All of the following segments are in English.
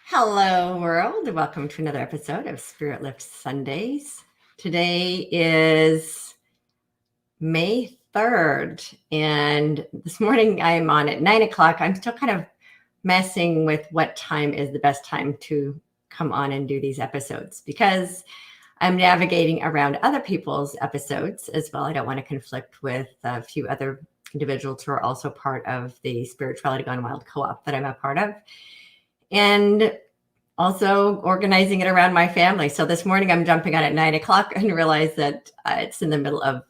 Hello, world. Welcome to another episode of Spirit Lift Sundays. Today is May 3rd, and this morning I am on at 9 o'clock. I'm still kind of messing with what time is the best time to come on and do these episodes because I'm navigating around other people's episodes as well. I don't want to conflict with a few other individuals who are also part of the Spirituality Gone Wild co-op that I'm a part of. And also organizing it around my family. So this morning I'm jumping on at 9 o'clock and realize that it's in the middle of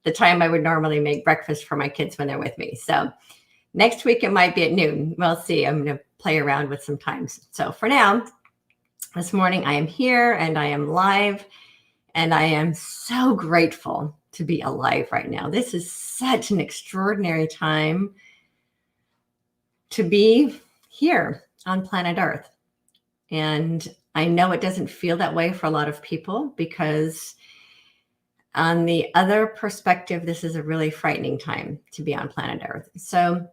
the time I would normally make breakfast for my kids when they're with me. So next week it might be at noon. We'll see. I'm going to play around with some times. So for now, this morning I am here and I am live, and I am so grateful to be alive right now. This is such an extraordinary time to be here on planet Earth. And I know it doesn't feel that way for a lot of people because on the other perspective, this is a really frightening time to be on planet Earth. So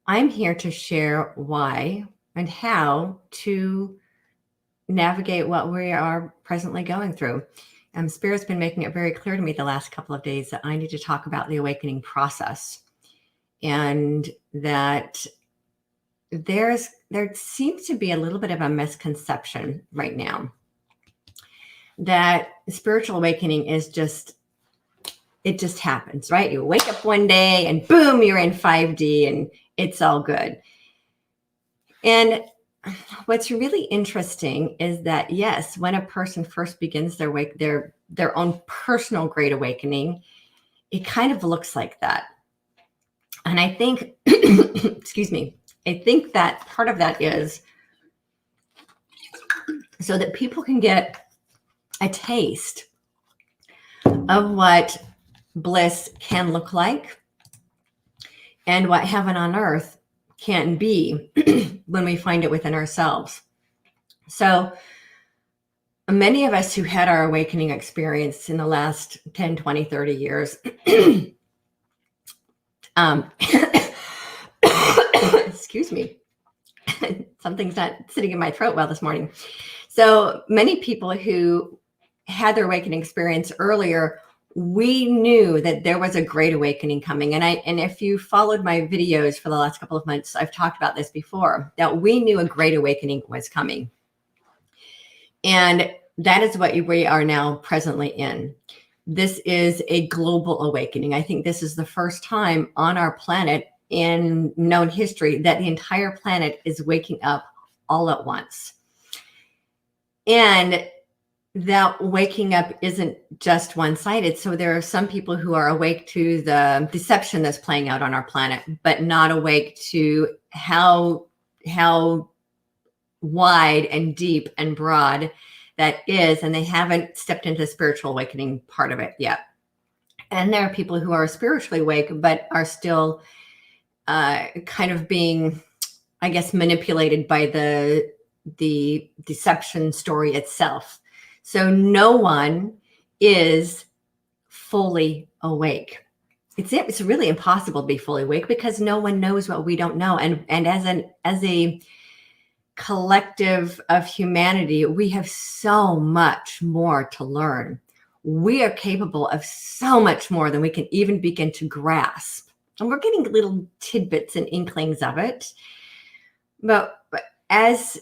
I'm here to share why and how to navigate what we are presently going through. Spirit's been making it very clear to me the last couple of days that I need to talk about the awakening process, and that there seems to be a little bit of a misconception right now that spiritual awakening is it just happens, right? You wake up one day and boom, you're in 5D and it's all good. And what's really interesting is that, yes, when a person first begins their own personal great awakening, it kind of looks like that. And I think, excuse me, I think that part of that is so that people can get a taste of what bliss can look like and what heaven on earth can be when we find it within ourselves. So many of us who had our awakening experience in the last 10, 20, 30 years, excuse me, something's not sitting in my throat well this morning. So many people who had their awakening experience earlier, we knew that there was a great awakening coming. And if you followed my videos for the last couple of months, I've talked about this before, that we knew a great awakening was coming. And that is what we are now presently in. This is a global awakening. I think this is the first time on our planet in known history that the entire planet is waking up all at once. And that waking up isn't just one-sided. So there are some people who are awake to the deception that's playing out on our planet, but not awake to how wide and deep and broad that is. And they haven't stepped into the spiritual awakening part of it yet. And there are people who are spiritually awake, but are still kind of being, I guess, manipulated by the deception story itself. So no one is fully awake. It's really impossible to be fully awake because no one knows what we don't know. And as a collective of humanity, we have so much more to learn. We are capable of so much more than we can even begin to grasp. And we're getting little tidbits and inklings of it. But as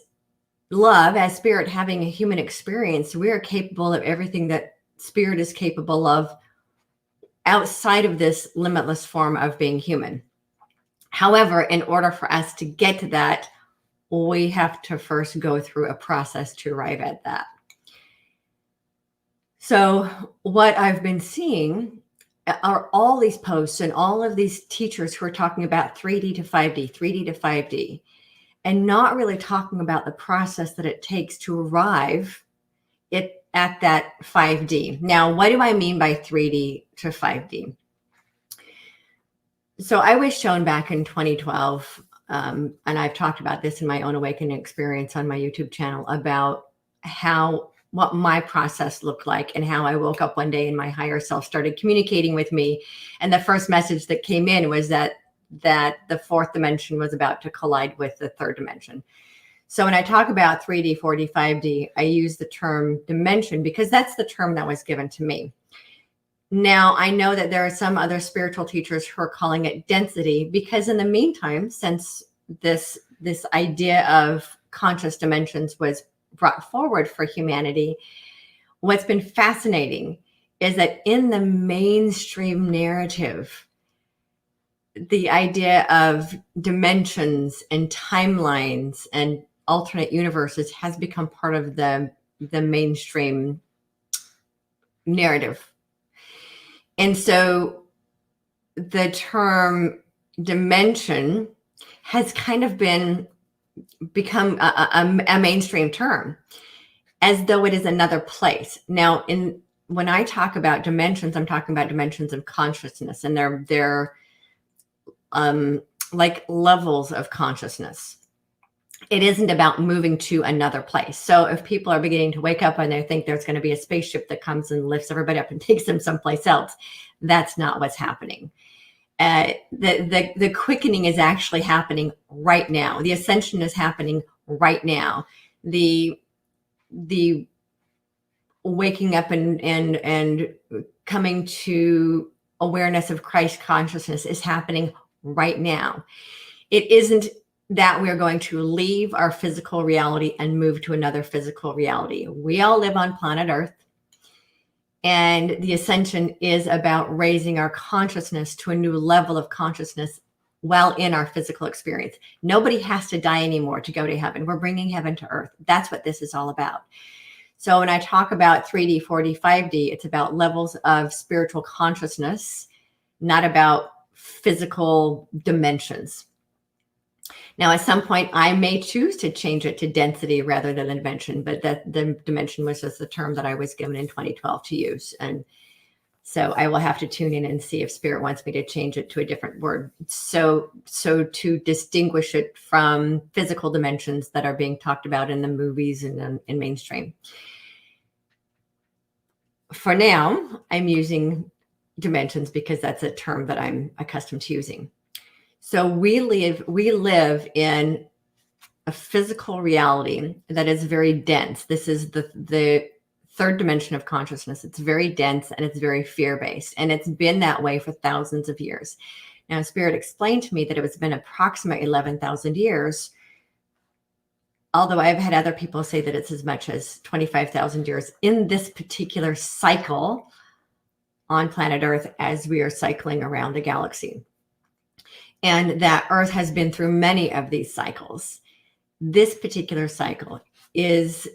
love, as spirit having a human experience, we are capable of everything that spirit is capable of outside of this limitless form of being human. However, in order for us to get to that, we have to first go through a process to arrive at that. So what I've been seeing are all these posts and all of these teachers who are talking about 3D to 5D, 3D to 5D, and not really talking about the process that it takes to arrive at that 5D. Now, what do I mean by 3D to 5D? So I was shown back in 2012, and I've talked about this in my own awakening experience on my YouTube channel about what my process looked like and how I woke up one day and my higher self started communicating with me. And the first message that came in was that the fourth dimension was about to collide with the third dimension. So when I talk about 3D, 4D, 5D, I use the term dimension because that's the term that was given to me. Now, I know that there are some other spiritual teachers who are calling it density because in the meantime, since this idea of conscious dimensions was brought forward for humanity, what's been fascinating is that in the mainstream narrative, the idea of dimensions and timelines and alternate universes has become part of the mainstream narrative. And so the term dimension has kind of become a mainstream term, as though it is another place. Now, when I talk about dimensions, I'm talking about dimensions of consciousness, and they're like levels of consciousness. It isn't about moving to another place. So if people are beginning to wake up and they think there's going to be a spaceship that comes and lifts everybody up and takes them someplace else, that's not what's happening. The quickening is actually happening right now. The ascension is happening right now. The waking up and coming to awareness of Christ consciousness is happening right now. It isn't that we're going to leave our physical reality and move to another physical reality. We all live on planet Earth, and the ascension is about raising our consciousness to a new level of consciousness while in our physical experience. Nobody has to die anymore to go to heaven. We're bringing heaven to earth. That's what this is all about. So when I talk about 3D, 4D, 5D, it's about levels of spiritual consciousness, not about physical dimensions. Now, at some point, I may choose to change it to density rather than dimension, but that the dimension was just the term that I was given in 2012 to use. And so I will have to tune in and see if Spirit wants me to change it to a different word. So to distinguish it from physical dimensions that are being talked about in the movies and in mainstream. For now, I'm using dimensions because that's a term that I'm accustomed to using. So we live in a physical reality that is very dense. This is the third dimension of consciousness. It's very dense and it's very fear-based, and it's been that way for thousands of years. Now, Spirit explained to me that it's been approximately 11,000 years, although I've had other people say that it's as much as 25,000 years in this particular cycle on planet Earth as we are cycling around the galaxy. And that Earth has been through many of these cycles. This particular cycle is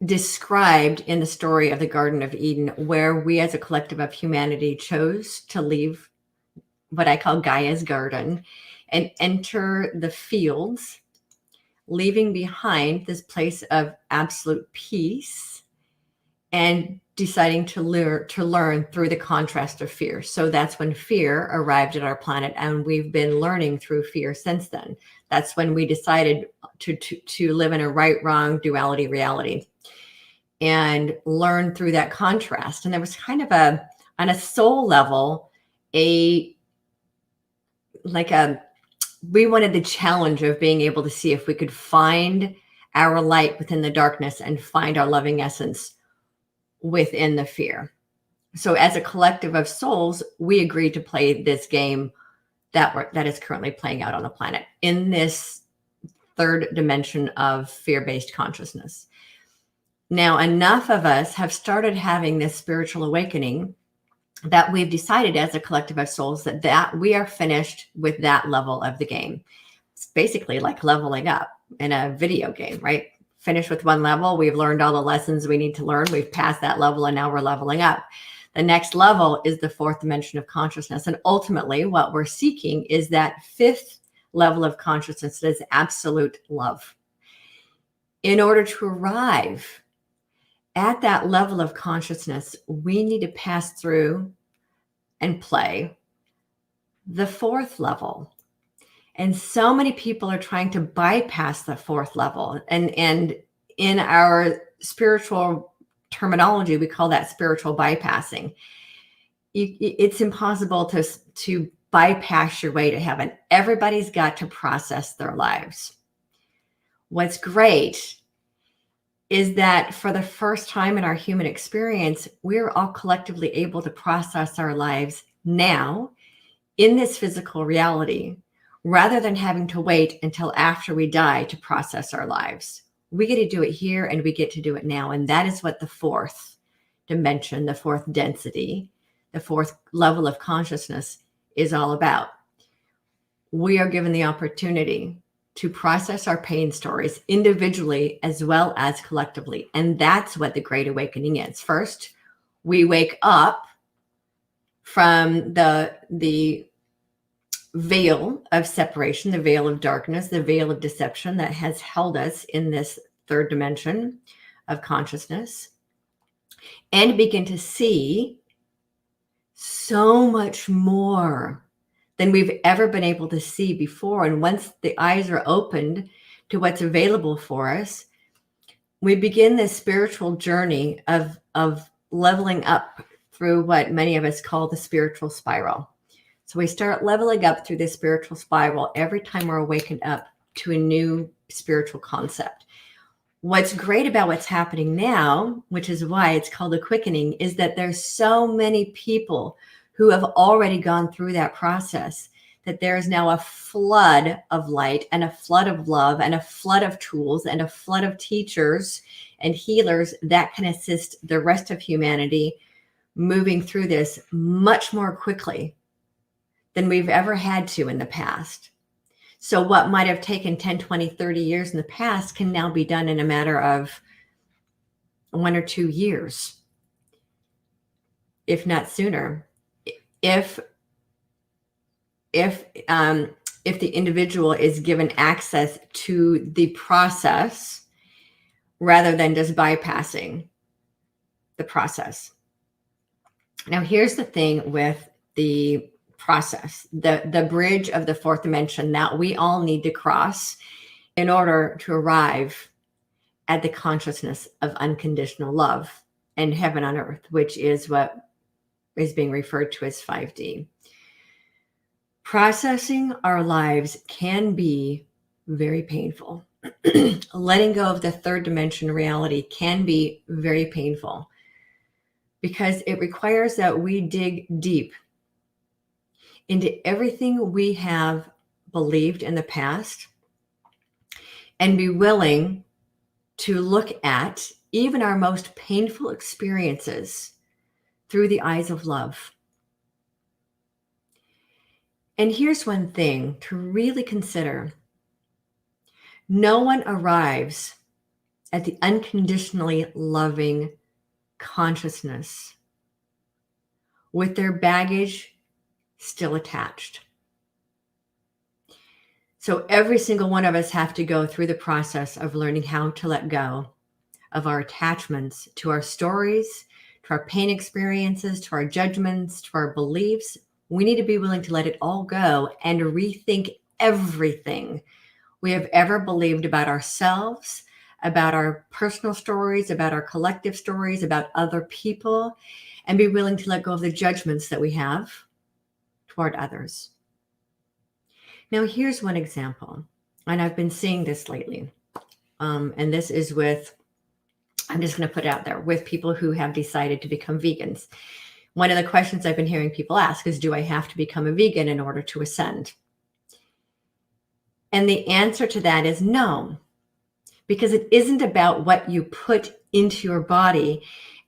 described in the story of the Garden of Eden, where we as a collective of humanity chose to leave what I call Gaia's garden and enter the fields, leaving behind this place of absolute peace and deciding to learn through the contrast of fear. So that's when fear arrived at our planet, and we've been learning through fear since then. That's when we decided to live in a right-wrong duality reality and learn through that contrast. And there was kind of on a soul level, we wanted the challenge of being able to see if we could find our light within the darkness and find our loving essence within the fear. So as a collective of souls, we agreed to play this game that is currently playing out on the planet in this third dimension of fear-based consciousness. Now, enough of us have started having this spiritual awakening that we've decided as a collective of souls that we are finished with that level of the game. It's basically like leveling up in a video game, right? Finished with one level. We've learned all the lessons we need to learn. We've passed that level, and now we're leveling up. The next level is the fourth dimension of consciousness. And ultimately, what we're seeking is that fifth level of consciousness that is absolute love. In order to arrive at that level of consciousness, we need to pass through and play the fourth level. And so many people are trying to bypass the fourth level. And in our spiritual terminology, we call that spiritual bypassing. It's impossible to bypass your way to heaven. Everybody's got to process their lives. What's great is that for the first time in our human experience, we're all collectively able to process our lives now in this physical reality, rather than having to wait until after we die to process our lives. We get to do it here, and we get to do it now. And that is what the fourth dimension, the fourth density, the fourth level of consciousness is all about. We are given the opportunity to process our pain stories individually as well as collectively. And that's what the Great Awakening is. First, we wake up from the veil of separation, the veil of darkness, the veil of deception that has held us in this third dimension of consciousness, and begin to see so much more than we've ever been able to see before. And once the eyes are opened to what's available for us, we begin this spiritual journey of leveling up through what many of us call the spiritual spiral. So we start leveling up through this spiritual spiral every time we're awakened up to a new spiritual concept. What's great about what's happening now, which is why it's called a quickening, is that there's so many people who have already gone through that process, that there is now a flood of light and a flood of love and a flood of tools and a flood of teachers and healers that can assist the rest of humanity moving through this much more quickly than we've ever had to in the past. So what might have taken 10, 20, 30 years in the past can now be done in a matter of 1 or 2 years, if not sooner. If the individual is given access to the process rather than just bypassing the process. Now, here's the thing with the process, the bridge of the fourth dimension that we all need to cross in order to arrive at the consciousness of unconditional love and heaven on earth, which is what is being referred to as 5D. Processing our lives can be very painful. Letting go of the third dimension reality can be very painful because it requires that we dig deep into everything we have believed in the past and be willing to look at even our most painful experiences through the eyes of love. And here's one thing to really consider. No one arrives at the unconditionally loving consciousness with their baggage still attached. So every single one of us have to go through the process of learning how to let go of our attachments to our stories, to our pain experiences, to our judgments, to our beliefs. We need to be willing to let it all go and rethink everything we have ever believed about ourselves, about our personal stories, about our collective stories, about other people, and be willing to let go of the judgments that we have toward others. Now, here's one example, and I've been seeing this lately, and this is with, I'm just going to put it out there, with people who have decided to become vegans. One of the questions I've been hearing people ask is, do I have to become a vegan in order to ascend? And the answer to that is no, because it isn't about what you put into your body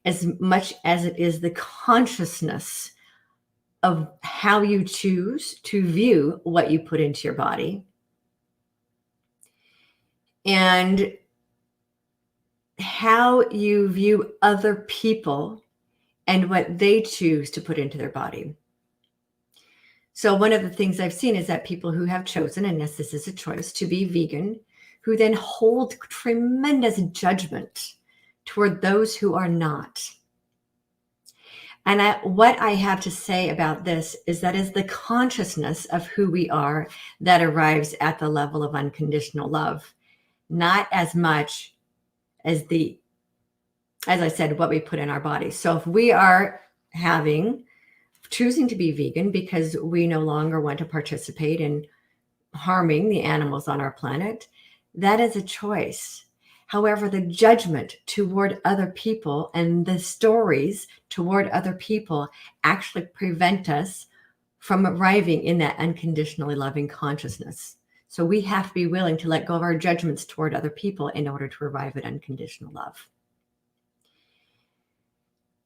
as much as it is the consciousness of how you choose to view what you put into your body and how you view other people and what they choose to put into their body. So one of the things I've seen is that people who have chosen, and yes, this is a choice, to be vegan, who then hold tremendous judgment toward those who are not. And what I have to say about this is that is the consciousness of who we are that arrives at the level of unconditional love, not as much as as I said, what we put in our bodies. So if we are having choosing to be vegan because we no longer want to participate in harming the animals on our planet, that is a choice. However, the judgment toward other people and the stories toward other people actually prevent us from arriving in that unconditionally loving consciousness. So we have to be willing to let go of our judgments toward other people in order to arrive at unconditional love.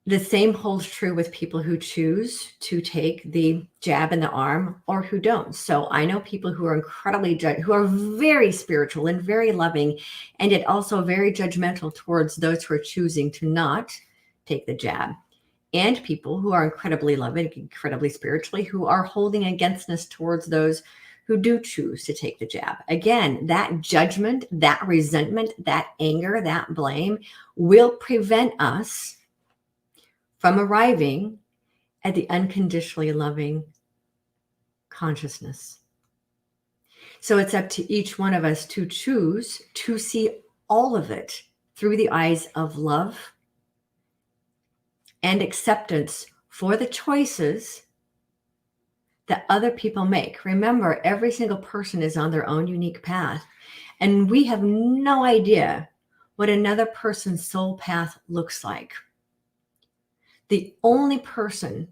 The same holds true with people who choose to take the jab in the arm or who don't. So I know people who are who are very spiritual and very loving, and yet also very judgmental towards those who are choosing to not take the jab. And people who are incredibly loving, incredibly spiritually, who are holding againstness towards those who do choose to take the jab. Again, that judgment, that resentment, that anger, that blame will prevent us from arriving at the unconditionally loving consciousness. So it's up to each one of us to choose to see all of it through the eyes of love and acceptance for the choices that other people make. Remember, every single person is on their own unique path, and we have no idea what another person's soul path looks like. The only person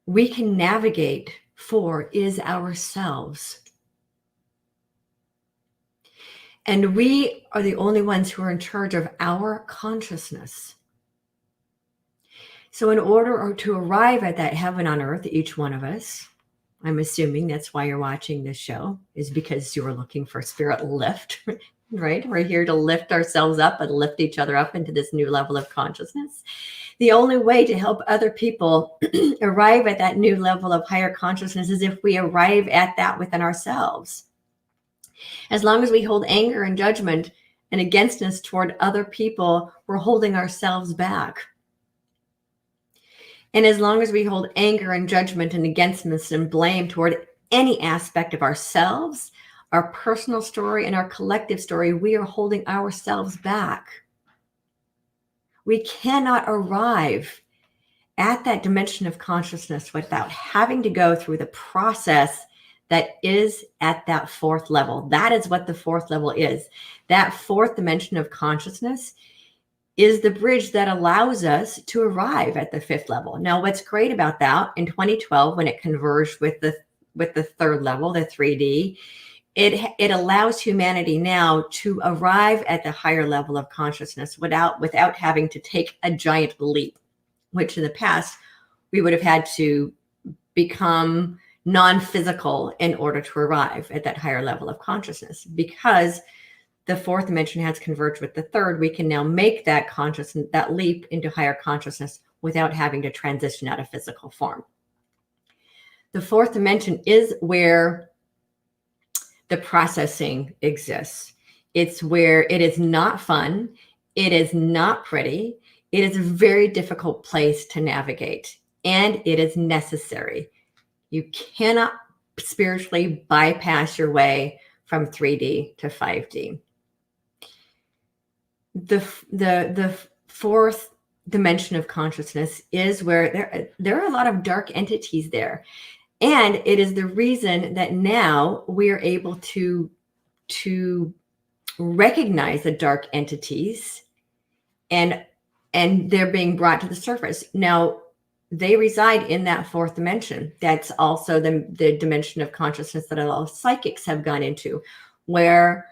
we can navigate for is ourselves. And we are the only ones who are in charge of our consciousness. So in order to arrive at that heaven on earth, each one of us, I'm assuming that's why you're watching this show, is because you are looking for spirit lift, right? We're here to lift ourselves up and lift each other up into this new level of consciousness. The only way to help other people arrive at that new level of higher consciousness is if we arrive at that within ourselves. As long as we hold anger and judgment and againstness toward other people, we're holding ourselves back. And as long as we hold anger and judgment and againstness and blame toward any aspect of ourselves, our personal story and our collective story, we are holding ourselves back. We cannot arrive at that dimension of consciousness without having to go through the process that is at that fourth level. That is what the fourth level is. That fourth dimension of consciousness is the bridge that allows us to arrive at the fifth level. Now, what's great about that, in 2012, when it converged with the third level, the 3D, it allows humanity now to arrive at the higher level of consciousness without having to take a giant leap, which in the past we would have had to become non-physical in order to arrive at that higher level of consciousness. Because the fourth dimension has converged with the third, we can now make that leap into higher consciousness without having to transition out of physical form. The fourth dimension is where the processing exists. It's where it is not fun. It is not pretty. It is a very difficult place to navigate, and it is necessary. You cannot spiritually bypass your way from 3D to 5D. The fourth dimension of consciousness is where there are a lot of dark entities there. And it is the reason that now we are able to recognize the dark entities and they're being brought to the surface. Now, they reside in that fourth dimension. That's also the dimension of consciousness that a lot of psychics have gone into, where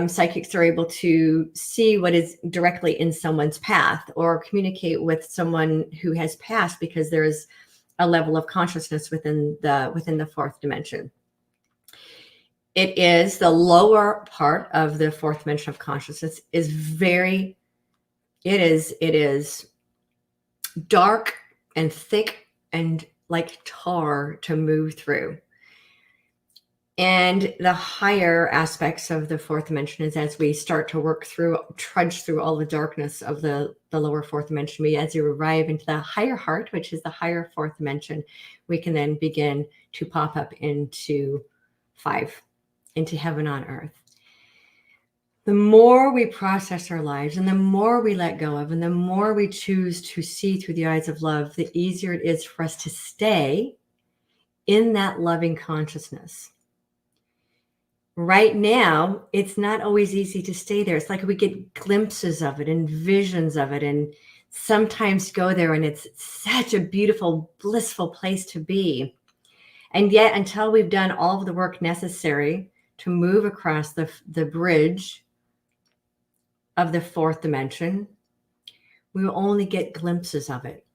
psychics are able to see what is directly in someone's path or communicate with someone who has passed, because there is a level of consciousness within the fourth dimension. It is the lower part of the fourth dimension of consciousness it is dark and thick and like tar to move through. And the higher aspects of the fourth dimension is as we start to trudge through all the darkness of the lower fourth dimension, as you arrive into the higher heart, which is the higher fourth dimension, we can then begin to pop up into 5, into heaven on earth. The more we process our lives and the more we let go of and the more we choose to see through the eyes of love, the easier it is for us to stay in that loving consciousness. Right now, it's not always easy to stay there. It's like we get glimpses of it and visions of it, and sometimes go there, and it's such a beautiful, blissful place to be. And yet, until we've done all of the work necessary to move across the bridge of the fourth dimension, we will only get glimpses of it.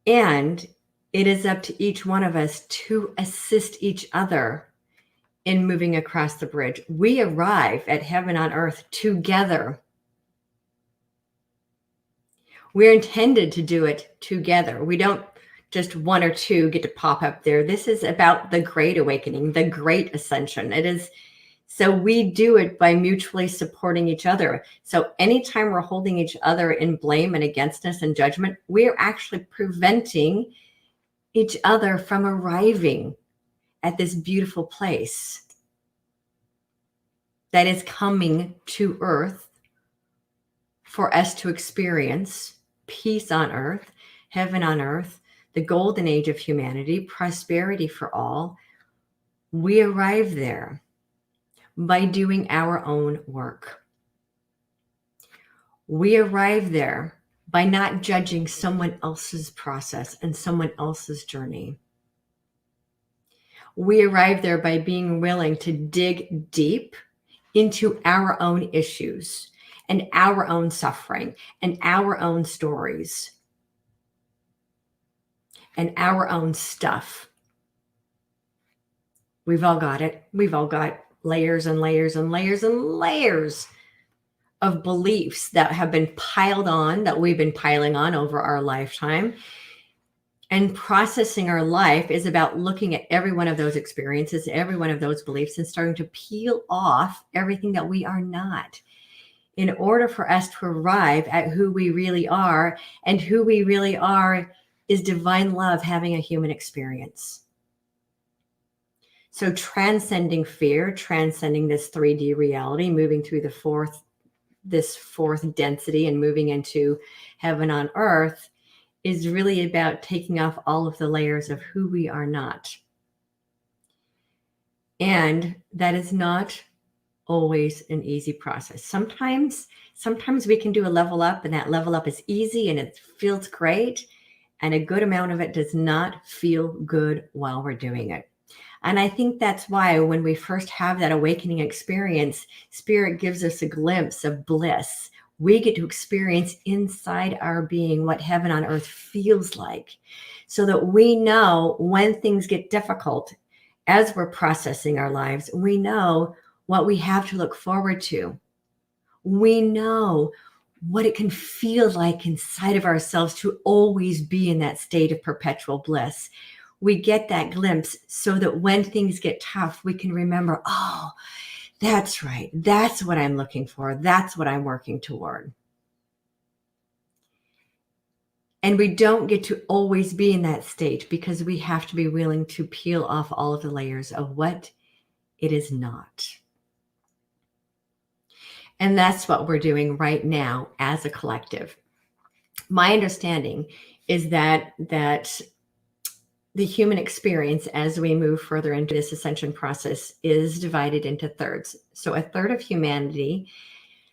And it is up to each one of us to assist each other in moving across the bridge. We arrive at heaven on earth together. We're intended to do it together. We don't just one or two get to pop up there. This is about the great awakening, the great ascension. It is. So we do it by mutually supporting each other. So anytime we're holding each other in blame and againstness and judgment, we're actually preventing each other from arriving at this beautiful place that is coming to earth for us to experience peace on earth, heaven on earth, the golden age of humanity, prosperity for all. We arrive there by doing our own work. We arrive there by not judging someone else's process and someone else's journey. We arrive there by being willing to dig deep into our own issues and our own suffering and our own stories and our own stuff. We've all got it. We've all got layers and layers and layers and layers of beliefs that have been piled on, that we've been piling on over our lifetime. And processing our life is about looking at every one of those experiences, every one of those beliefs, and starting to peel off everything that we are not, in order for us to arrive at who we really are. And who we really are is divine love having a human experience. So transcending fear, transcending this 3D reality, moving through this fourth density and moving into heaven on earth, is really about taking off all of the layers of who we are not. And that is not always an easy process. Sometimes we can do a level up, and that level up is easy and it feels great. And a good amount of it does not feel good while we're doing it. And I think that's why when we first have that awakening experience, Spirit gives us a glimpse of bliss. We get to experience inside our being what heaven on earth feels like, so that we know when things get difficult as we're processing our lives, we know what we have to look forward to. We know what it can feel like inside of ourselves to always be in that state of perpetual bliss. We get that glimpse so that when things get tough, we can remember, oh, that's right. That's what I'm looking for. That's what I'm working toward. And we don't get to always be in that state, because we have to be willing to peel off all of the layers of what it is not. And that's what we're doing right now as a collective. My understanding is that the human experience, as we move further into this ascension process, is divided into thirds. So a third of humanity,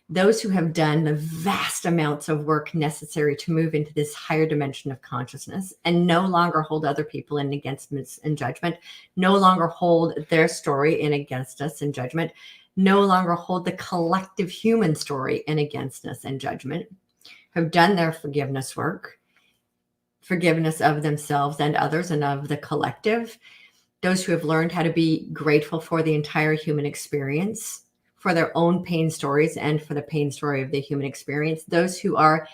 those who have done the vast amounts of work necessary to move into this higher dimension of consciousness and no longer hold other people in against us in judgment, no longer hold their story in against us in judgment, no longer hold the collective human story in against us in judgment, have done their forgiveness work, forgiveness of themselves and others and of the collective, those who have learned how to be grateful for the entire human experience, for their own pain stories and for the pain story of the human experience, those who are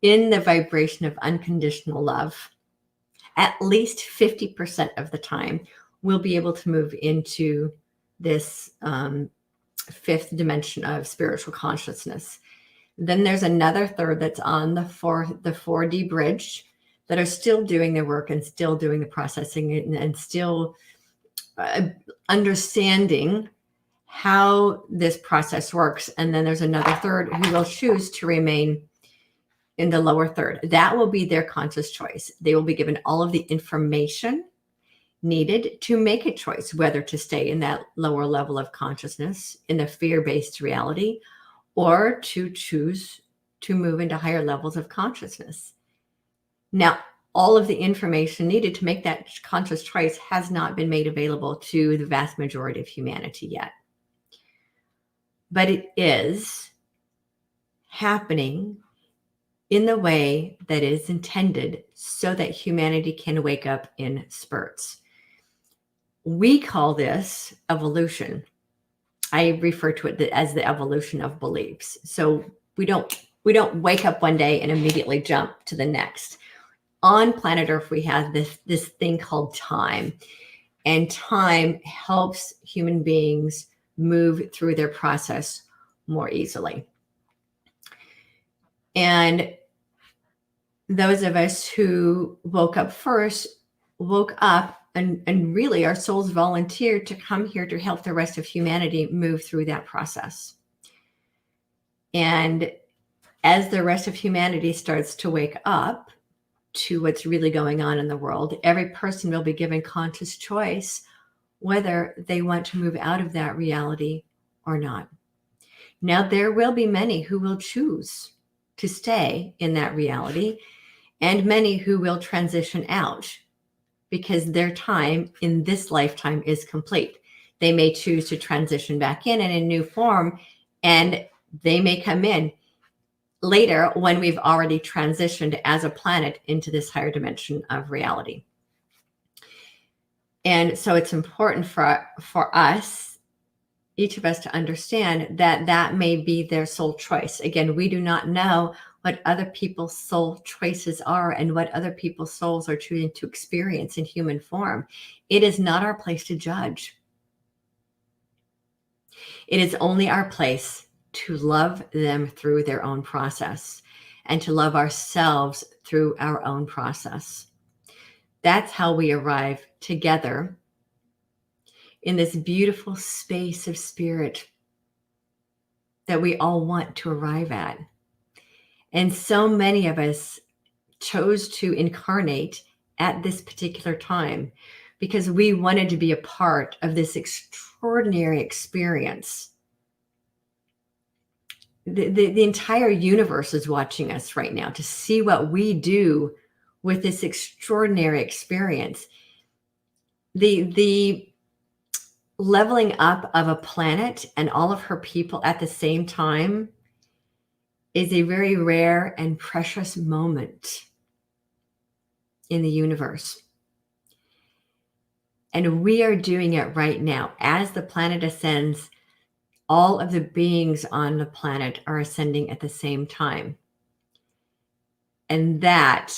in the vibration of unconditional love, at least 50% of the time will be able to move into this fifth dimension of spiritual consciousness. Then there's another third that's on the 4D bridge that are still doing their work and still doing the processing and still understanding how this process works. And then there's another third who will choose to remain in the lower third. That will be their conscious choice. They will be given all of the information needed to make a choice, whether to stay in that lower level of consciousness, in the fear-based reality, or to choose to move into higher levels of consciousness. Now, all of the information needed to make that conscious choice has not been made available to the vast majority of humanity yet. But it is happening in the way that is intended so that humanity can wake up in spurts. We call this evolution. I refer to it as the evolution of beliefs. So we don't wake up one day and immediately jump to the next. On planet Earth, we have this thing called time, and time helps human beings move through their process more easily. And those of us who woke up first, woke up and really our souls volunteered to come here to help the rest of humanity move through that process. And as the rest of humanity starts to wake up to what's really going on in the world, every person will be given conscious choice whether they want to move out of that reality or not. Now, there will be many who will choose to stay in that reality, and many who will transition out because their time in this lifetime is complete. They may choose to transition back in a new form, and they may come in later when we've already transitioned as a planet into this higher dimension of reality. And so it's important for us, each of us, to understand that that may be their soul choice. Again, we do not know what other people's soul choices are and what other people's souls are choosing to experience in human form. It is not our place to judge. It is only our place to love them through their own process and to love ourselves through our own process. That's how we arrive together in this beautiful space of spirit that we all want to arrive at. And so many of us chose to incarnate at this particular time because we wanted to be a part of this extraordinary experience. The entire universe is watching us right now to see what we do with this extraordinary experience. The leveling up of a planet and all of her people at the same time is a very rare and precious moment in the universe. And we are doing it right now. As the planet ascends, all of the beings on the planet are ascending at the same time. And that,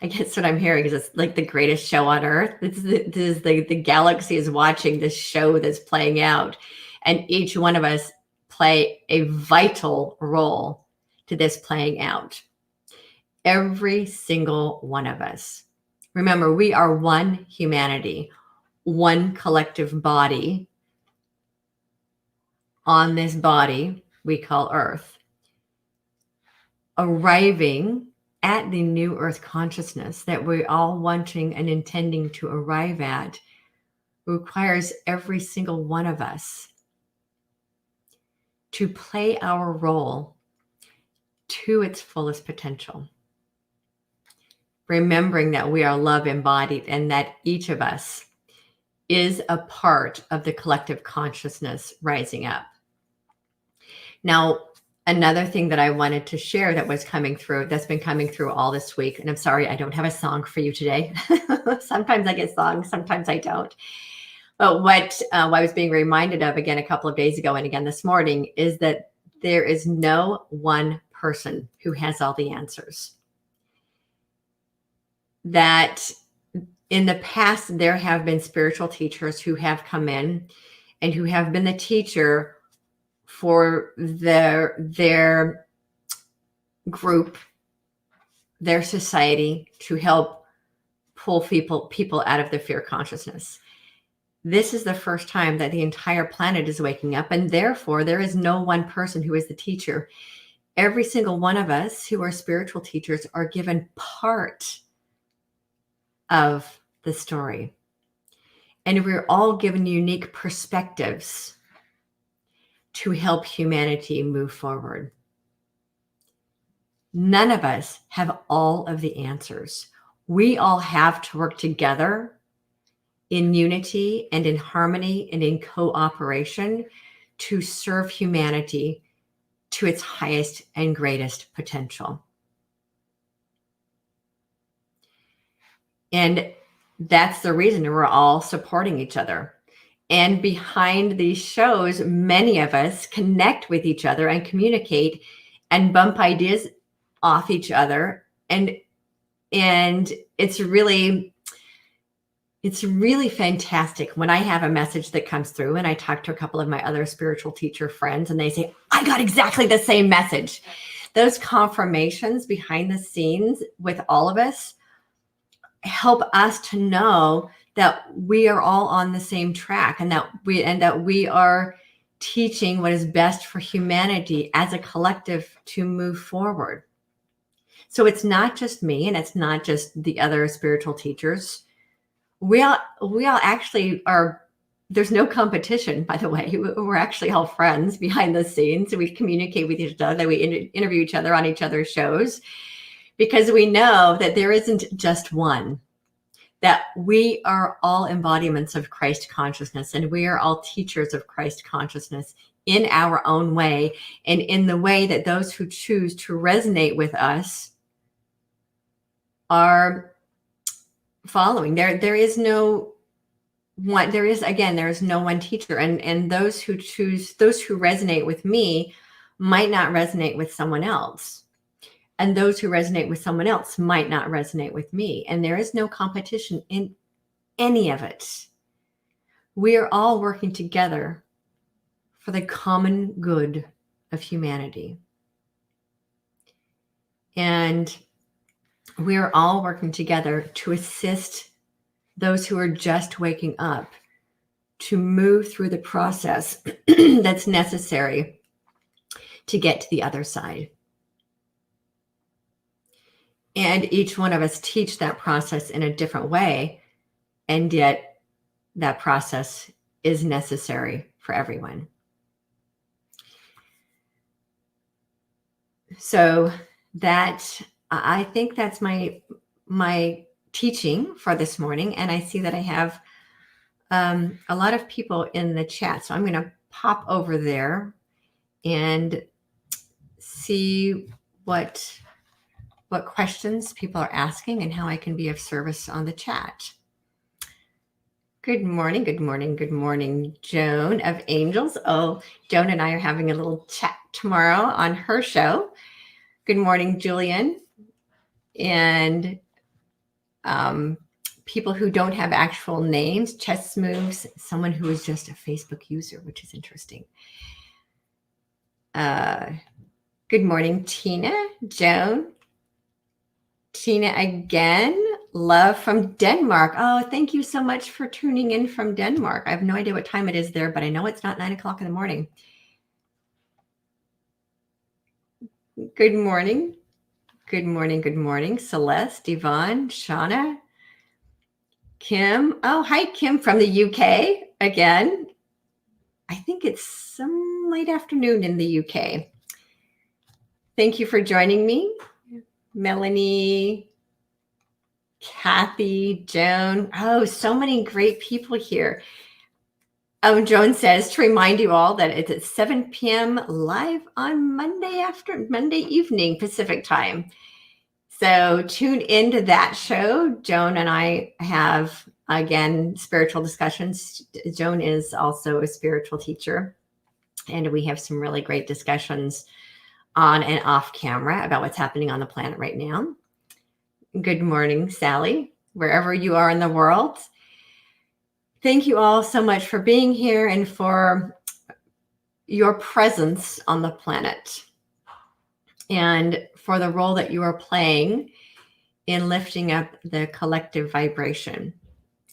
I guess what I'm hearing is it's like the greatest show on earth. The galaxy is watching this show that's playing out. And each one of us play a vital role to this playing out. Every single one of us. Remember, we are one humanity, one collective body on this body we call Earth, arriving at the new Earth consciousness that we're all wanting and intending to arrive at requires every single one of us to play our role to its fullest potential. Remembering that we are love embodied and that each of us is a part of the collective consciousness rising up. Now, another thing that I wanted to share that's been coming through all this week, and I'm sorry, I don't have a song for you today. Sometimes I get songs, sometimes I don't. But what I was being reminded of again a couple of days ago and again this morning is that there is no one person who has all the answers. That in the past, there have been spiritual teachers who have come in and who have been the teacher for their group, their society, to help pull people out of the fear consciousness. This is the first time that the entire planet is waking up, and therefore there is no one person who is the teacher. Every single one of us who are spiritual teachers are given part of the story. And we're all given unique perspectives to help humanity move forward. None of us have all of the answers. We all have to work together in unity and in harmony and in cooperation to serve humanity to its highest and greatest potential. And that's the reason we're all supporting each other. And behind these shows, many of us connect with each other and communicate and bump ideas off each other. And it's really fantastic when I have a message that comes through and I talk to a couple of my other spiritual teacher friends and they say, I got exactly the same message. Those confirmations behind the scenes with all of us help us to know that we are all on the same track and that we are teaching what is best for humanity as a collective to move forward. So it's not just me and it's not just the other spiritual teachers. We all actually are. There's no competition, by the way. We're actually all friends behind the scenes. We communicate with each other. We interview each other on each other's shows because we know that there isn't just one, that we are all embodiments of Christ consciousness and we are all teachers of Christ consciousness in our own way and in the way that those who choose to resonate with us are following. There is no one teacher, and those who resonate with me might not resonate with someone else, and those who resonate with someone else might not resonate with me, and there is no competition in any of it. We are all working together for the common good of humanity, and we are all working together to assist those who are just waking up to move through the process that's necessary to get to the other side. And each one of us teach that process in a different way, and yet that process is necessary for everyone. So I think that's my teaching for this morning. And I see that I have a lot of people in the chat. So I'm going to pop over there and see what questions people are asking and how I can be of service on the chat. Good morning, good morning, good morning, Joan of Angels. Oh, Joan and I are having a little chat tomorrow on her show. Good morning, Julian. And people who don't have actual names, Chess Moves, someone who is just a Facebook user, which is interesting. Good morning, Tina, Joan. Tina again, love from Denmark. Oh, thank you so much for tuning in from Denmark. I have no idea what time it is there, but I know it's not 9 o'clock in the morning. Good morning. Good morning. Good morning. Celeste, Yvonne, Shauna, Kim. Oh, hi, Kim from the UK again. I think it's some late afternoon in the UK. Thank you for joining me. Melanie, Kathy, Joan. Oh, so many great people here. Joan says to remind you all that it's at 7 p.m. live on Monday evening Pacific time. So tune into that show. Joan and I have, again, spiritual discussions. Joan is also a spiritual teacher, and we have some really great discussions on and off camera about what's happening on the planet right now. Good morning, Sally, wherever you are in the world. Thank you all so much for being here and for your presence on the planet and for the role that you are playing in lifting up the collective vibration.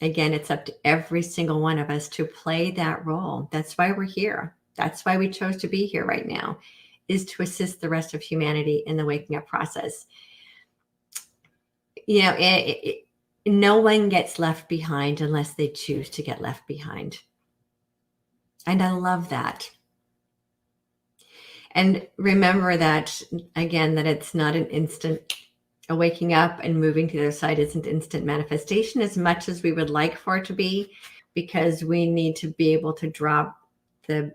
Again, it's up to every single one of us to play that role. That's why we're here. That's why we chose to be here right now, is to assist the rest of humanity in the waking up process. You know, no one gets left behind unless they choose to get left behind. And I love that. And remember that, again, that it's not an instant. Waking up and moving to the other side isn't instant manifestation as much as we would like for it to be, because we need to be able to drop the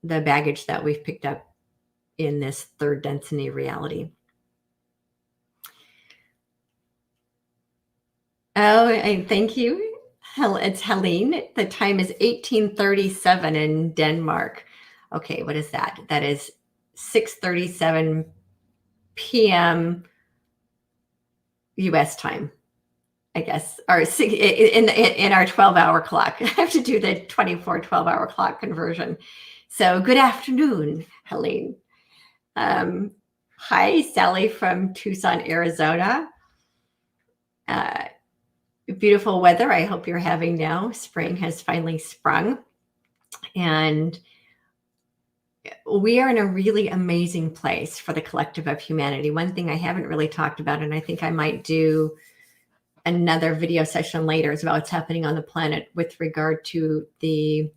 baggage that we've picked up in this third density reality. Oh, and thank you. It's Helene. The time is 18:37 in Denmark. Okay, what is that? That is 6:37 p.m. U.S. time, I guess, or in our 12-hour clock. I have to do the 12-hour clock conversion. So good afternoon, Helene. Hi, Sally from Tucson, Arizona. Beautiful weather I hope you're having now. Spring has finally sprung. And we are in a really amazing place for the collective of humanity. One thing I haven't really talked about, and I think I might do another video session later, is about what's happening on the planet with regard to the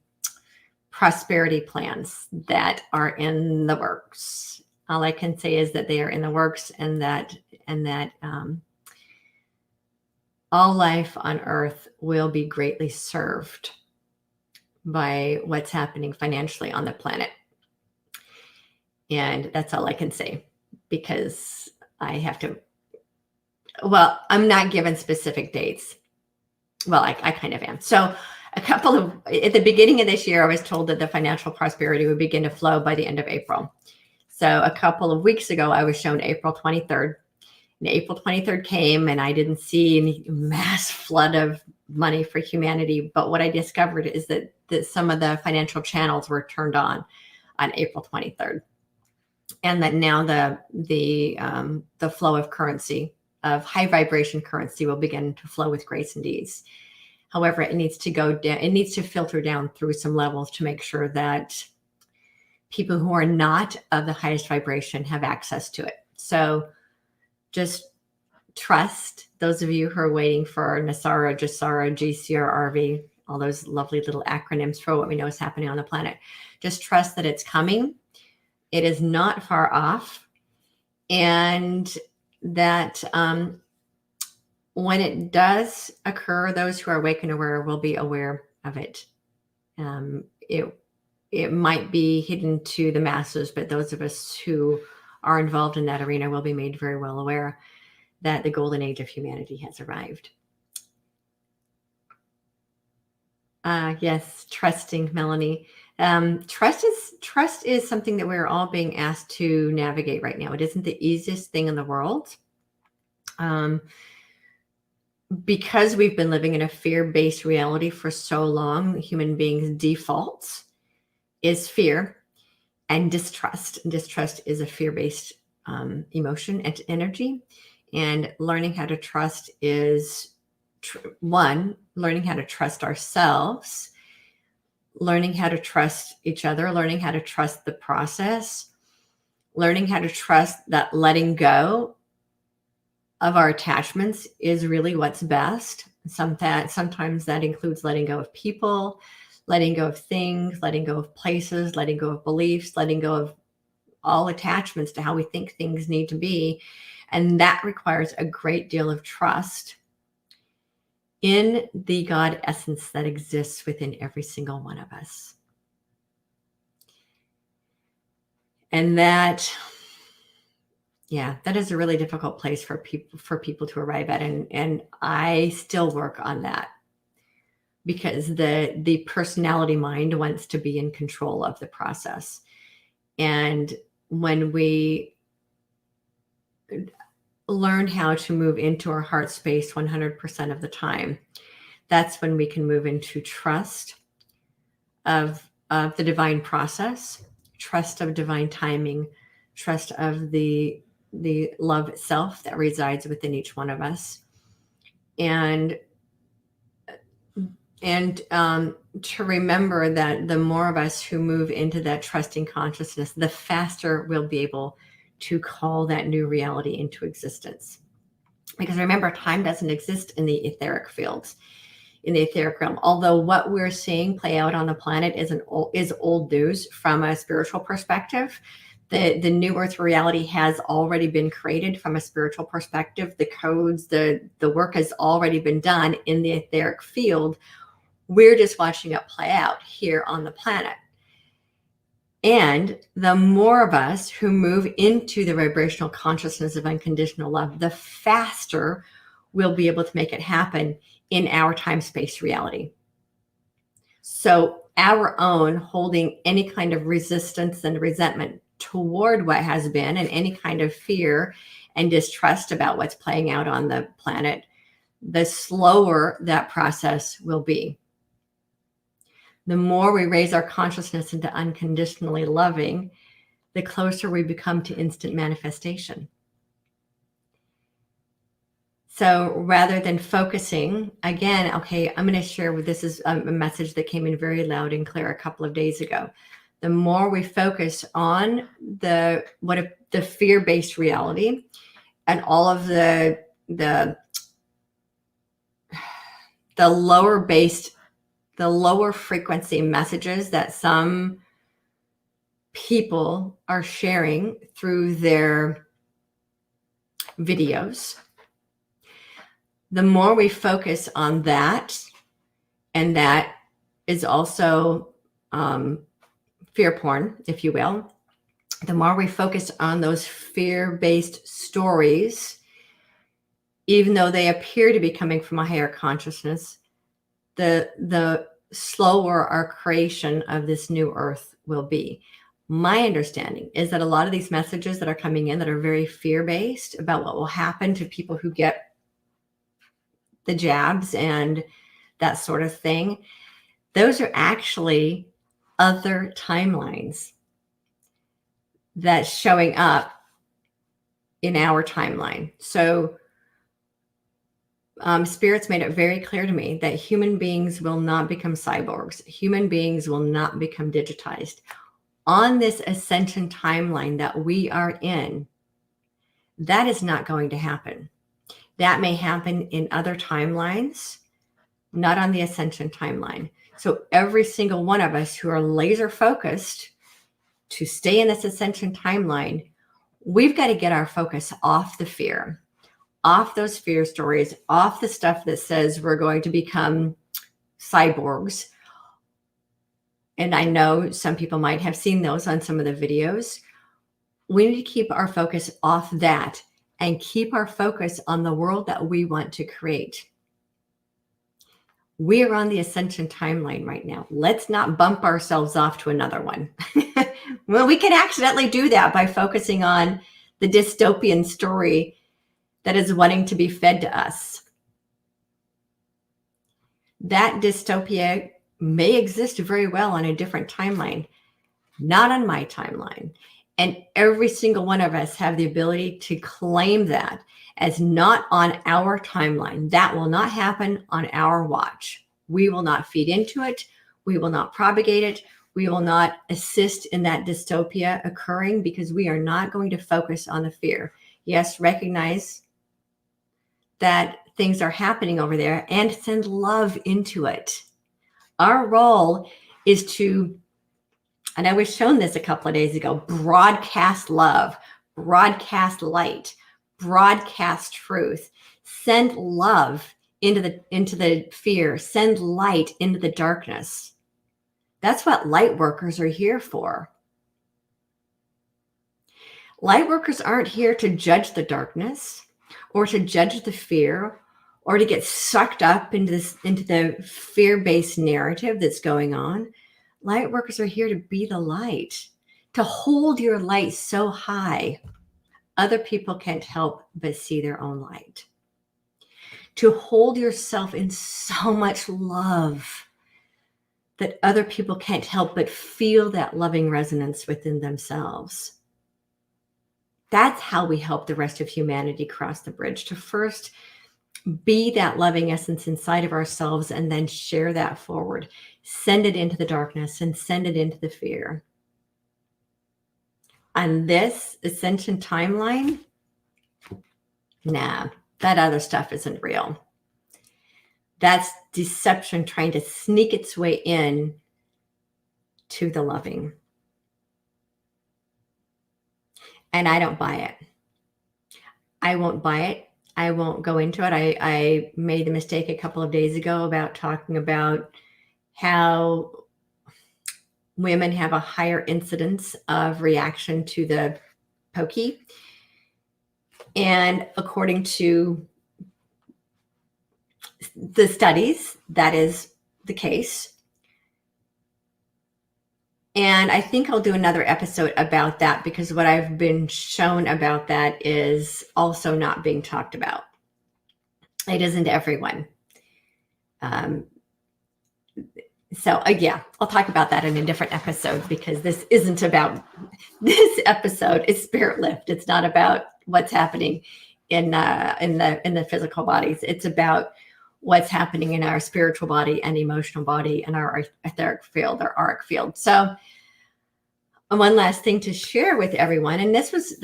prosperity plans that are in the works. All I can say is that they are in the works, and that all life on Earth will be greatly served by what's happening financially on the planet. And that's all I can say, because I have to, well, I'm not given specific dates. Well, I kind of am. So at the beginning of this year, I was told that the financial prosperity would begin to flow by the end of April. So a couple of weeks ago, I was shown April 23rd. And April 23rd came, and I didn't see any mass flood of money for humanity. But what I discovered is that some of the financial channels were turned on April 23rd. And that now the flow of currency, of high vibration currency, will begin to flow with grace and ease. However, it needs to go down. It needs to filter down through some levels to make sure that people who are not of the highest vibration have access to it. So just trust. Those of you who are waiting for NESARA, JASARA, GCR, all those lovely little acronyms for what we know is happening on the planet. Just trust that it's coming. It is not far off. And that when it does occur, those who are awake and aware will be aware of it. It might be hidden to the masses, but those of us who are involved in that arena will be made very well aware that the golden age of humanity has arrived. Yes, trusting, Melanie. Trust is something that we're all being asked to navigate right now. It isn't the easiest thing in the world. Because we've been living in a fear-based reality for so long, human beings' default is fear and distrust. Distrust is a fear-based emotion and energy. And learning how to trust is learning how to trust ourselves, learning how to trust each other, learning how to trust the process, learning how to trust that letting go of our attachments is really what's best. Sometimes that includes letting go of people, letting go of things, letting go of places, letting go of beliefs, letting go of all attachments to how we think things need to be. And that requires a great deal of trust in the God essence that exists within every single one of us. And that is a really difficult place for people to arrive at. And I still work on that, because the personality mind wants to be in control of the process. And when we learn how to move into our heart space 100% of the time, that's when we can move into trust of the divine process, trust of divine timing, trust of the love itself that resides within each one of us. And And to remember that the more of us who move into that trusting consciousness, the faster we'll be able to call that new reality into existence. Because remember, time doesn't exist in the etheric fields, in the etheric realm. Although what we're seeing play out on the planet is old news from a spiritual perspective. The new earth reality has already been created from a spiritual perspective. The codes, the work has already been done in the etheric field. We're just watching it play out here on the planet. And the more of us who move into the vibrational consciousness of unconditional love, the faster we'll be able to make it happen in our time-space reality. So our own holding any kind of resistance and resentment toward what has been, and any kind of fear and distrust about what's playing out on the planet, the slower that process will be. The more we raise our consciousness into unconditionally loving, the closer we become to instant manifestation. So rather than focusing, again, okay, I'm going to share with this is a message that came in very loud and clear a couple of days ago. The more we focus on the fear-based reality and all of the lower frequency messages that some people are sharing through their videos, the more we focus on that, and that is also fear porn, if you will, the more we focus on those fear-based stories, even though they appear to be coming from a higher consciousness, the slower our creation of this new earth will be. My understanding is that a lot of these messages that are coming in that are very fear-based about what will happen to people who get the jabs and that sort of thing, those are actually other timelines that's showing up in our timeline. So spirits made it very clear to me that human beings will not become cyborgs. Human beings will not become digitized. On this ascension timeline that we are in, that is not going to happen. That may happen in other timelines, not on the ascension timeline. So every single one of us who are laser focused to stay in this ascension timeline, we've got to get our focus off the fear, off those fear stories, off the stuff that says we're going to become cyborgs. And I know some people might have seen those on some of the videos. We need to keep our focus off that and keep our focus on the world that we want to create. We are on the ascension timeline right now. Let's not bump ourselves off to another one. Well, we can accidentally do that by focusing on the dystopian story that is wanting to be fed to us. That dystopia may exist very well on a different timeline, not on my timeline. And every single one of us have the ability to claim that as not on our timeline. That will not happen on our watch. We will not feed into it. We will not propagate it. We will not assist in that dystopia occurring, because we are not going to focus on the fear. Yes, recognize that things are happening over there and send love into it. Our role is to, and I was shown this a couple of days ago, broadcast love, broadcast light, broadcast truth, send love into the fear, send light into the darkness. That's what light workers are here for. Light workers aren't here to judge the darkness or to judge the fear or to get sucked up into the fear-based narrative that's going on. Light workers are here to be the light, to hold your light so high other people can't help but see their own light, to hold yourself in so much love that other people can't help but feel that loving resonance within themselves. That's how we help the rest of humanity cross the bridge, to first be that loving essence inside of ourselves and then share that forward. Send it into the darkness and send it into the fear. On this ascension timeline, nah, that other stuff isn't real. That's deception trying to sneak its way in to the loving. And I don't buy it. I won't buy it. I won't go into it. I made the mistake a couple of days ago about talking about how women have a higher incidence of reaction to the pokey. And according to the studies, that is the case. And I think I'll do another episode about that, because what I've been shown about that is also not being talked about. It isn't everyone. Yeah, I'll talk about that in a different episode, because this isn't about, this episode is Spirit Lift. It's not about what's happening in the physical bodies. It's about what's happening in our spiritual body and emotional body and our etheric field, our auric field. So one last thing to share with everyone, and this was,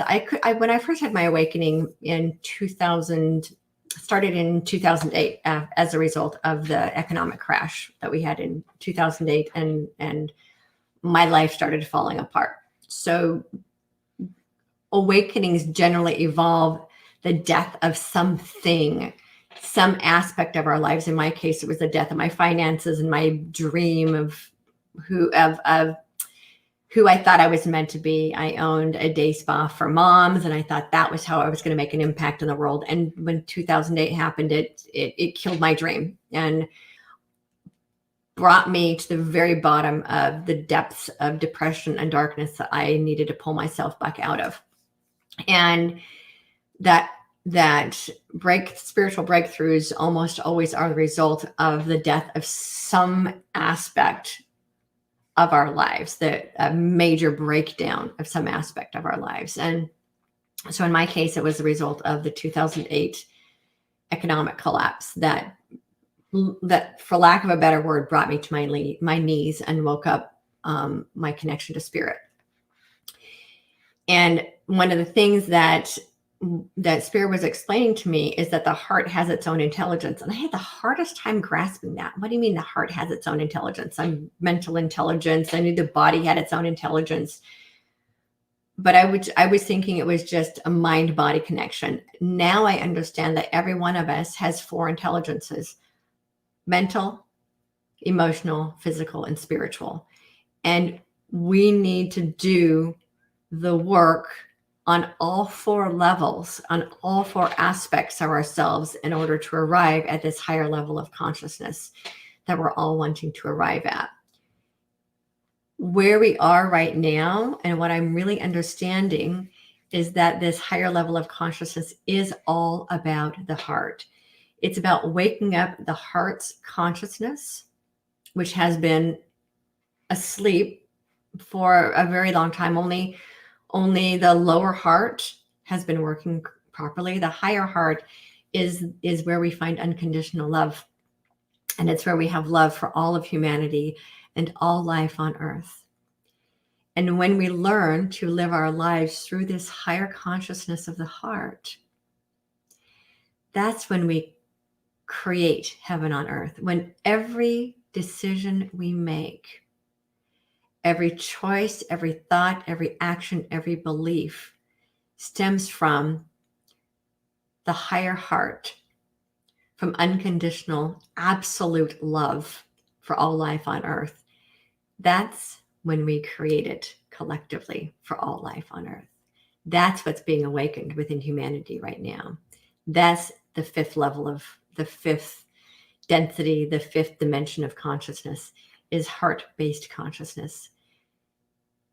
when I first had my awakening in 2000, started in 2008 as a result of the economic crash that we had in 2008, and my life started falling apart. So awakenings generally evolve the death of something, some aspect of our lives. In my case, it was the death of my finances and my dream of who I thought I was meant to be. I owned a day spa for moms, and I thought that was how I was going to make an impact in the world. And when 2008 happened, it killed my dream and brought me to the very bottom of the depths of depression and darkness that I needed to pull myself back out of. And that spiritual breakthroughs almost always are the result of the death of some aspect of our lives, a major breakdown of some aspect of our lives. And so in my case, it was the result of the 2008 economic collapse that, for lack of a better word, brought me to my knees and woke up my connection to spirit. And one of the things that Spirit was explaining to me is that the heart has its own intelligence. And I had the hardest time grasping that. What do you mean the heart has its own intelligence? I'm mental intelligence. I knew the body had its own intelligence. But I was thinking it was just a mind-body connection. Now I understand that every one of us has 4 intelligences: mental, emotional, physical, and spiritual. And we need to do the work on all 4 levels, on all 4 aspects of ourselves, in order to arrive at this higher level of consciousness that we're all wanting to arrive at. Where we are right now, and what I'm really understanding, is that this higher level of consciousness is all about the heart. It's about waking up the heart's consciousness, which has been asleep for a very long time. Only the lower heart has been working properly. The higher heart is where we find unconditional love. And it's where we have love for all of humanity and all life on earth. And when we learn to live our lives through this higher consciousness of the heart, that's when we create heaven on earth. When every decision we make, every choice, every thought, every action, every belief stems from the higher heart, from unconditional, absolute love for all life on earth. That's when we create it collectively for all life on earth. That's what's being awakened within humanity right now. That's the 5th level of the 5th density, the 5th dimension of consciousness, is heart-based consciousness.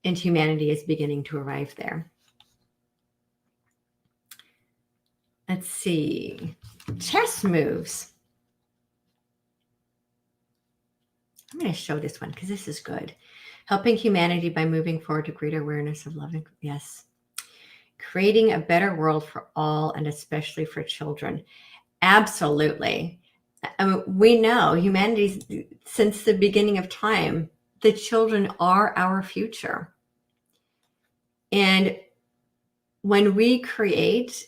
And humanity is beginning to arrive there. Let's see. Chess moves. I'm going to show this one because this is good. Helping humanity by moving forward to greater awareness of loving. Yes. Creating a better world for all, and especially for children. Absolutely. I mean, we know humanity, since the beginning of time, the children are our future. And when we create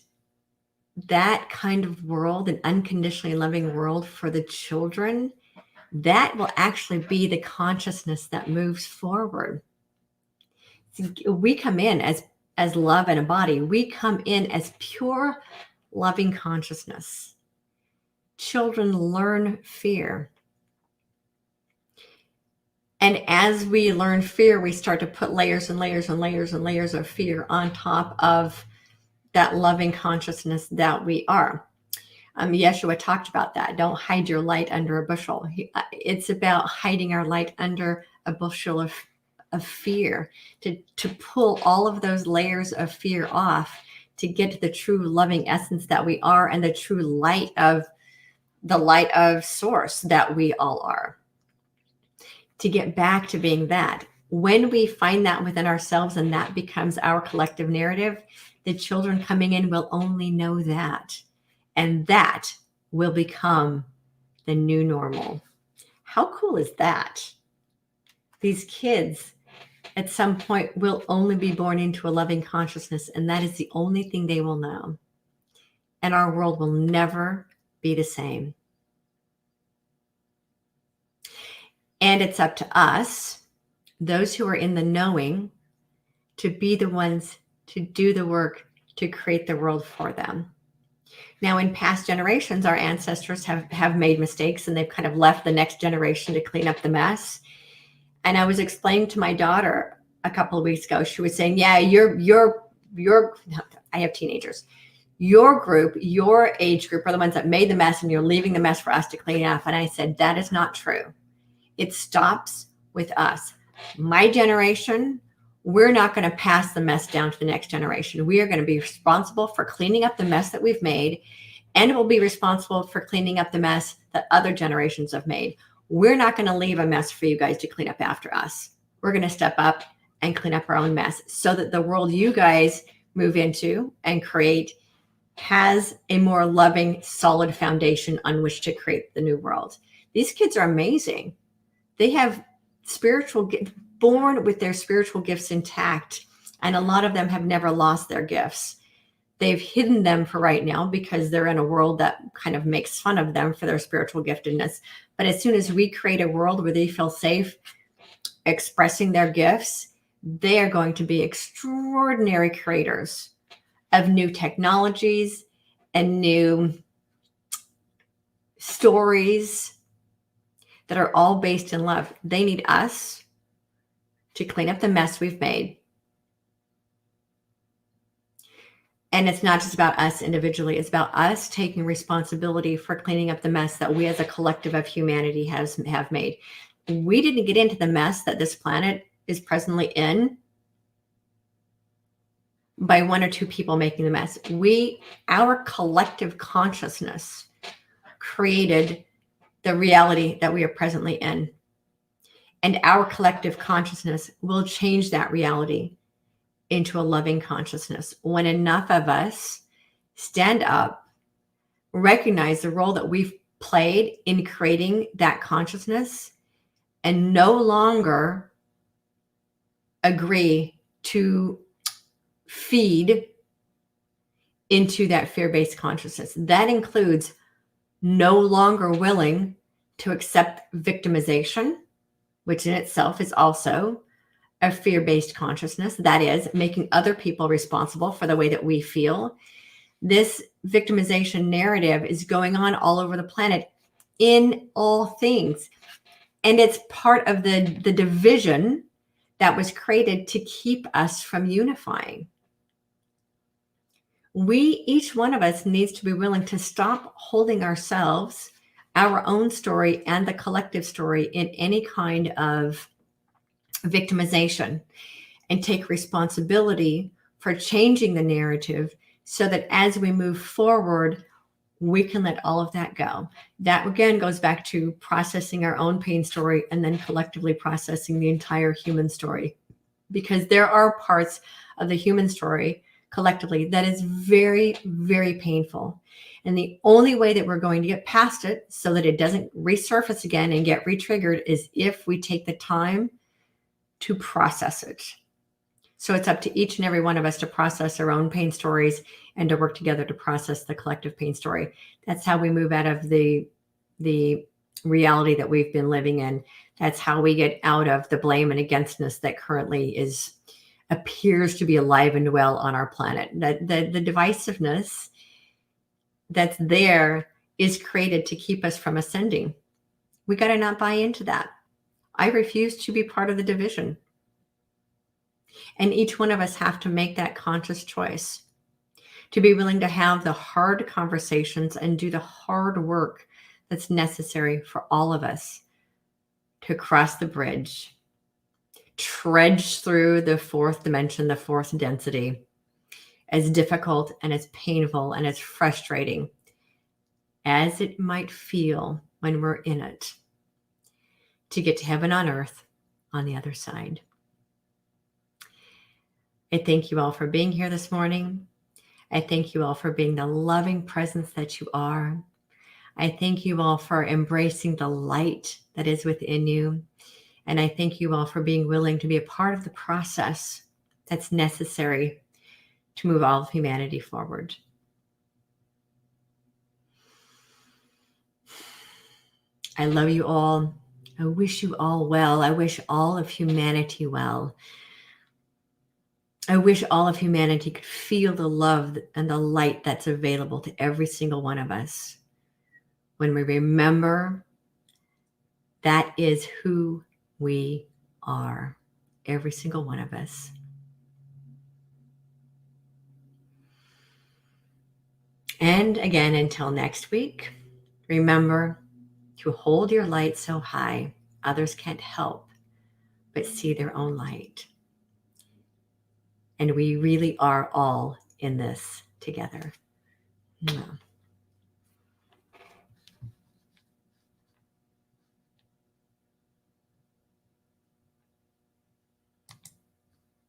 that kind of world, an unconditionally loving world for the children, that will actually be the consciousness that moves forward. We come in as love and a body. We come in as pure loving consciousness. Children learn fear. And as we learn fear, we start to put layers and layers and layers and layers of fear on top of that loving consciousness that we are. Yeshua talked about that. Don't hide your light under a bushel. It's about hiding our light under a bushel of fear, to pull all of those layers of fear off, to get to the true loving essence that we are, and the true light of source that we all are, to get back to being that. When we find that within ourselves and that becomes our collective narrative, the children coming in will only know that. And that will become the new normal. How cool is that? These kids at some point will only be born into a loving consciousness, and that is the only thing they will know. And our world will never be the same. And it's up to us, those who are in the knowing, to be the ones to do the work to create the world for them. Now, in past generations, our ancestors have made mistakes, and they've kind of left the next generation to clean up the mess. And I was explaining to my daughter a couple of weeks ago, she was saying, yeah, I have teenagers. Your group, your age group are the ones that made the mess, and you're leaving the mess for us to clean up. And I said, that is not true. It stops with us. My generation, we're not going to pass the mess down to the next generation. We are going to be responsible for cleaning up the mess that we've made, and we'll be responsible for cleaning up the mess that other generations have made. We're not going to leave a mess for you guys to clean up after us. We're going to step up and clean up our own mess, so that the world you guys move into and create has a more loving, solid foundation on which to create the new world. These kids are amazing. They have born with their spiritual gifts intact, and a lot of them have never lost their gifts. They've hidden them for right now because they're in a world that kind of makes fun of them for their spiritual giftedness. But as soon as we create a world where they feel safe expressing their gifts, they are going to be extraordinary creators of new technologies and new stories that are all based in love. They need us to clean up the mess we've made. And it's not just about us individually. It's about us taking responsibility for cleaning up the mess that we as a collective of humanity have made. We didn't get into the mess that this planet is presently in by one or two people making the mess. Our collective consciousness created the reality that we are presently in. And our collective consciousness will change that reality into a loving consciousness when enough of us stand up, recognize the role that we've played in creating that consciousness, and no longer agree to feed into that fear-based consciousness. That includes no longer willing to accept victimization, which in itself is also a fear-based consciousness. That is, making other people responsible for the way that we feel. This victimization narrative is going on all over the planet in all things. And it's part of the division that was created to keep us from unifying. Each one of us needs to be willing to stop holding ourselves, our own story, and the collective story in any kind of victimization, and take responsibility for changing the narrative so that as we move forward, we can let all of that go. That again goes back to processing our own pain story and then collectively processing the entire human story, because there are parts of the human story collectively that is very, very painful. And the only way that we're going to get past it so that it doesn't resurface again and get re-triggered is if we take the time to process it. So it's up to each and every one of us to process our own pain stories and to work together to process the collective pain story. That's how we move out of the reality that we've been living in. That's how we get out of the blame and againstness that currently appears to be alive and well on our planet. That the divisiveness that's there is created to keep us from ascending. We got to not buy into that. I refuse to be part of the division. And each one of us have to make that conscious choice to be willing to have the hard conversations and do the hard work that's necessary for all of us to cross the bridge, trudge through the fourth dimension, the fourth density, as difficult and as painful and as frustrating as it might feel when we're in it, to get to heaven on earth on the other side. I thank you all for being here this morning. I thank you all for being the loving presence that you are. I thank you all for embracing the light that is within you. And I thank you all for being willing to be a part of the process that's necessary to move all of humanity forward. I love you all. I wish you all well. I wish all of humanity well. I wish all of humanity could feel the love and the light that's available to every single one of us when we remember that is who we are, every single one of us. And again, until next week, remember to hold your light so high others can't help but see their own light. And we really are all in this together. Yeah.